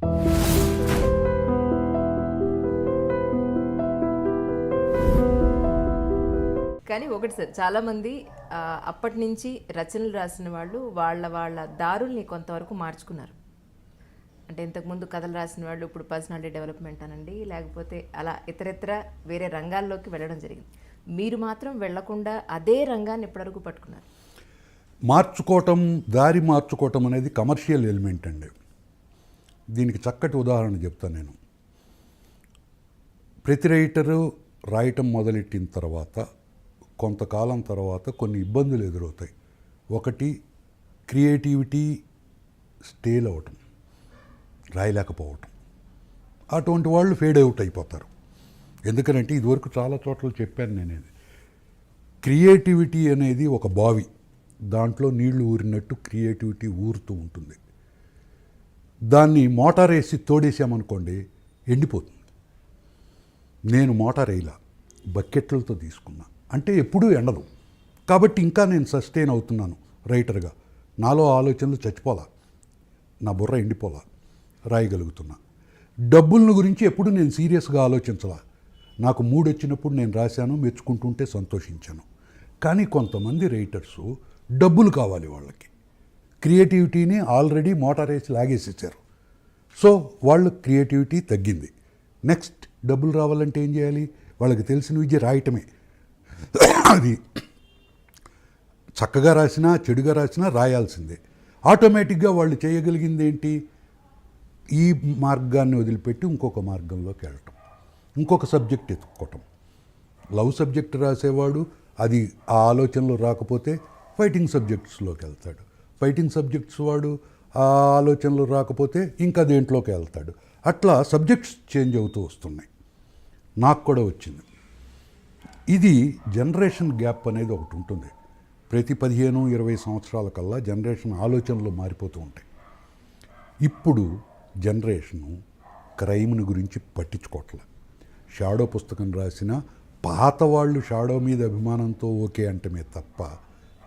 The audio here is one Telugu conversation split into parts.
కానీ ఒకటి సార్, చాలామంది అప్పటి నుంచి రచనలు రాసిన వాళ్ళు వాళ్ళ దారుల్ని కొంతవరకు మార్చుకున్నారు. అంటే ఇంతకుముందు కథలు రాసిన వాళ్ళు ఇప్పుడు పర్సనాలిటీ డెవలప్మెంట్ అనండి, లేకపోతే అలా ఇతరత్ర వేరే రంగాల్లోకి వెళ్ళడం జరిగింది. మీరు మాత్రం వెళ్లకుండా అదే రంగాన్ని ఇప్పటివరకు పట్టుకున్నారు. మార్చుకోవటం, దారి మార్చుకోవటం అనేది కమర్షియల్ ఎలిమెంట్ అండి. దీనికి చక్కటి ఉదాహరణ చెప్తాను నేను. ప్రతి రైటరు రాయటం మొదలెట్టిన తర్వాత కొంతకాలం తర్వాత కొన్ని ఇబ్బందులు ఎదురవుతాయి. ఒకటి, క్రియేటివిటీ స్టేల్ అవ్వటం, రాయలేకపోవటం. అటువంటి వాళ్ళు ఫేడ్ అవుట్ అయిపోతారు. ఎందుకనంటే ఇదివరకు చాలా చోట్ల చెప్పాను నేను, ఇది క్రియేటివిటీ అనేది ఒక బావి, దాంట్లో నీళ్లు ఊరినట్టు క్రియేటివిటీ ఊరుతూ ఉంటుంది. దాన్ని మోటార్ వేసి తోడేసామనుకోండి ఎండిపోతుంది. నేను మోటార్ వేయలా, బకెట్లతో తీసుకున్నా, అంటే ఎప్పుడూ ఎండదు. కాబట్టి ఇంకా నేను సస్టైన్ అవుతున్నాను రైటర్గా. నాలో ఆలోచనలు చచ్చిపోలా, నా బుర్ర ఎండిపోలా, రాయగలుగుతున్నా. డబ్బుల గురించి ఎప్పుడు నేను సీరియస్గా ఆలోచించలా. నాకు మూడు వచ్చినప్పుడు నేను రాశాను, మెచ్చుకుంటుంటే సంతోషించాను. కానీ కొంతమంది రైటర్సు డబ్బులు కావాలి వాళ్ళకి, క్రియేటివిటీని ఆల్రెడీ మోటార్ వేసి లాగేసేసారు. సో వాళ్ళు క్రియేటివిటీ తగ్గింది. నెక్స్ట్ డబ్బులు రావాలంటే ఏం చేయాలి? వాళ్ళకి తెలిసిన విద్య రాయటమే. అది చక్కగా రాసినా చెడుగా రాసినా రాయాల్సిందే. ఆటోమేటిక్గా వాళ్ళు చేయగలిగింది ఏంటి? ఈ మార్గాన్ని వదిలిపెట్టి ఇంకొక మార్గంలోకి వెళ్ళటం, ఇంకొక సబ్జెక్ట్ ఎత్తుక్కోవటం. లవ్ సబ్జెక్ట్ రాసేవాడు అది ఆ ఆలోచనలో రాకపోతే ఫైటింగ్ సబ్జెక్ట్స్లోకి వెళ్తాడు. ఫైటింగ్ సబ్జెక్ట్స్ వాడు ఆ ఆలోచనలు రాకపోతే ఇంకా దేంట్లోకి వెళ్తాడు. అట్లా సబ్జెక్ట్స్ చేంజ్ అవుతూ వస్తున్నాయి. నాకు కూడా వచ్చింది. ఇది జనరేషన్ గ్యాప్ అనేది ఒకటి ఉంటుంది. ప్రతి 15-20 సంవత్సరాల కల్లా జనరేషన్ ఆలోచనలు మారిపోతూ ఉంటాయి. ఇప్పుడు జనరేషను క్రైమ్ని గురించి పట్టించుకోవట్లే. షాడో పుస్తకం రాసిన పాత వాళ్ళు షాడో మీద అభిమానంతో ఓకే అంటమే తప్ప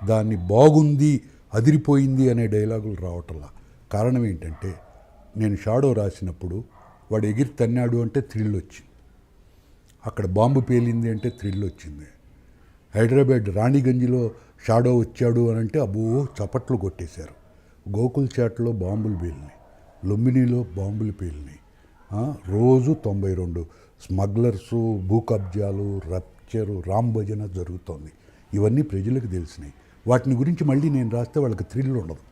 దాన్ని బాగుంది, అదిరిపోయింది అనే డైలాగులు రావటంలా. కారణం ఏంటంటే, నేను షాడో రాసినప్పుడు వాడు ఎగిరి తన్నాడు అంటే థ్రిల్ వచ్చింది, అక్కడ బాంబు పేలింది అంటే థ్రిల్ వచ్చింది. హైదరాబాద్ రాణిగంజ్లో షాడో వచ్చాడు అని అంటే అబ్బో చప్పట్లు కొట్టేశారు. గోకుల్ చాట్లో బాంబులు పేలినాయి, లుంబినిలో బాంబులు పేలినాయి. రోజు 92 స్మగ్లర్సు, భూ కబ్జాలు, రప్చరు, రామ్ భజన జరుగుతోంది. ఇవన్నీ ప్రజలకు తెలిసినాయి. వాటిని గురించి మళ్ళీ నేను రాస్తే వాళ్ళకి థ్రిల్ ఉండదు.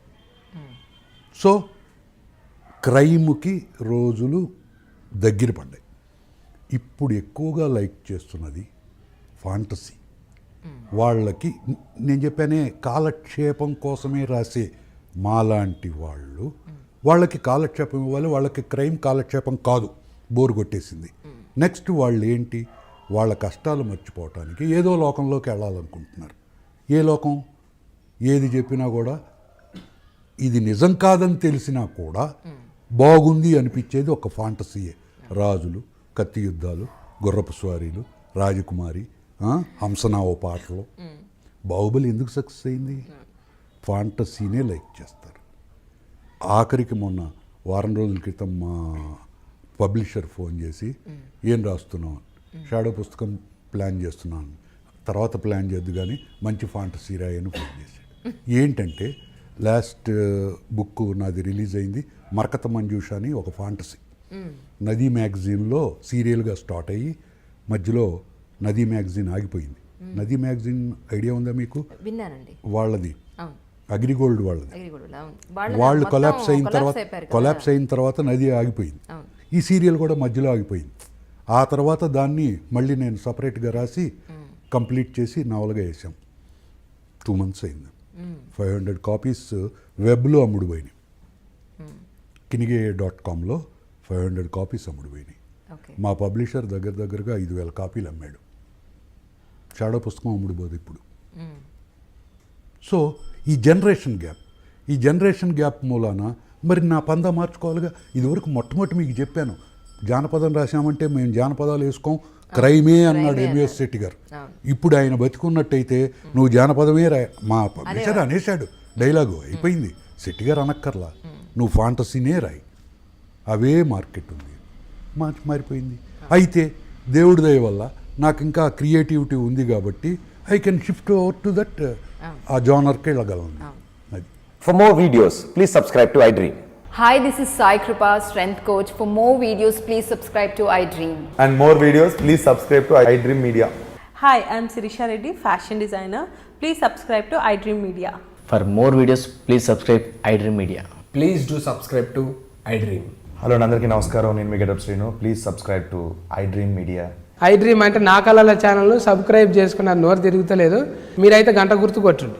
సో క్రైమ్కి రోజులు దగ్గర పడ్డాయి. ఇప్పుడు ఎక్కువగా లైక్ చేస్తున్నది ఫాంటసీ. వాళ్ళకి నేను చెప్పానే, కాలక్షేపం కోసమే రాసే మాలాంటి వాళ్ళు, వాళ్ళకి కాలక్షేపం ఇవ్వాలి. వాళ్ళకి క్రైమ్ కాలక్షేపం కాదు, బోరు కొట్టేసింది. నెక్స్ట్ వాళ్ళు ఏంటి, వాళ్ళ కష్టాలు మర్చిపోవటానికి ఏదో లోకంలోకి వెళ్ళాలనుకుంటున్నారు. ఏ లోకం? ఏది చెప్పినా కూడా ఇది నిజం కాదని తెలిసినా కూడా బాగుంది అనిపించేది ఒక ఫాంటసీయే. రాజులు, కత్తి యుద్ధాలు, గుర్రపు స్వారీలు, రాజకుమారి, హంసనావ పాటలు. బాహుబలి ఎందుకు సక్సెస్ అయింది? ఫాంటసీనే లైక్ చేస్తారు. ఆఖరికి మొన్న వారం రోజుల క్రితం మా పబ్లిషర్ ఫోన్ చేసి, ఏం రాస్తున్నావు? షాడో పుస్తకం ప్లాన్ చేస్తున్నాను, తర్వాత ప్లాన్ చేద్దు కానీ మంచి ఫాంటసీ రాయని ఫోన్ చేశాడు. ఏంటంటే, లాస్ట్ బుక్ నాది రిలీజ్ అయింది, మరకత మంజూష అని ఒక ఫాంటసీ. నదీ మ్యాగజైన్లో సీరియల్గా స్టార్ట్ అయ్యి మధ్యలో నదీ మ్యాగజైన్ ఆగిపోయింది. నదీ మ్యాగజైన్ ఐడియా ఉందా మీకు? విన్నానండి. వాళ్ళది అగ్రిగోల్డ్ వాళ్ళది. వాళ్ళు కొలాప్స్ అయిన తర్వాత నది ఆగిపోయింది. ఈ సీరియల్ కూడా మధ్యలో ఆగిపోయింది. ఆ తర్వాత దాన్ని మళ్ళీ నేను సపరేట్గా రాసి కంప్లీట్ చేసి నవలగా వేసాం. 2 months అయింది. 500 కాపీస్ వెబ్లో అమ్ముడు పోయినాయి. కినిగే.comలో 500 కాపీస్ అమ్ముడు పోయినాయి. మా పబ్లిషర్ దగ్గరగా 5,000 కాపీలు అమ్మాడు. షాడో పుస్తకం అమ్ముడు పోదు ఇప్పుడు. సో ఈ జనరేషన్ గ్యాప్ మూలాన మరి నా పందా మార్చుకోవాలిగా. ఇదివరకు మొట్టమొదటి మీకు చెప్పాను, జానపదం రాశామంటే మేము జానపదాలు వేసుకోం, క్రైమే అన్నాడు ఎంవిఎస్ శెట్టి గారు. ఇప్పుడు ఆయన బతికున్నట్టయితే నువ్వు జానపదమే రాయ, మా పబ్లిషర్ అనేశాడు, డైలాగు అయిపోయింది. శెట్టి గారు అనక్కర్లా, నువ్వు ఫాంటసీనే రాయి. అవే మార్కెట్ ఉంది. మారిపోయింది. అయితే దేవుడి దయ వల్ల నాకు ఇంకా క్రియేటివిటీ ఉంది కాబట్టి I can shift over to that, ఆ జోనర్కి వెళ్ళగలను. అది. For more videos, please subscribe to iDream. Hi, this is Sai Kripa, strength coach. For more videos, please subscribe to iDream. And more videos, please subscribe to iDream Media. Hi, I'm Sirisha Reddy, fashion designer. Please subscribe to iDream Media. For more videos, please subscribe iDream Media. Please do subscribe to iDream. Hello అందరికీ నమస్కారం, నేను మీ Getup Srinu. Please subscribe to iDream Media. iDream అంటే నా కళల ఛానల్ సబ్స్క్రైబ్ చేసుకున్న నోరు తిరుగుతలేదు, మీరైతే గంట గుర్తు కొట్టండి.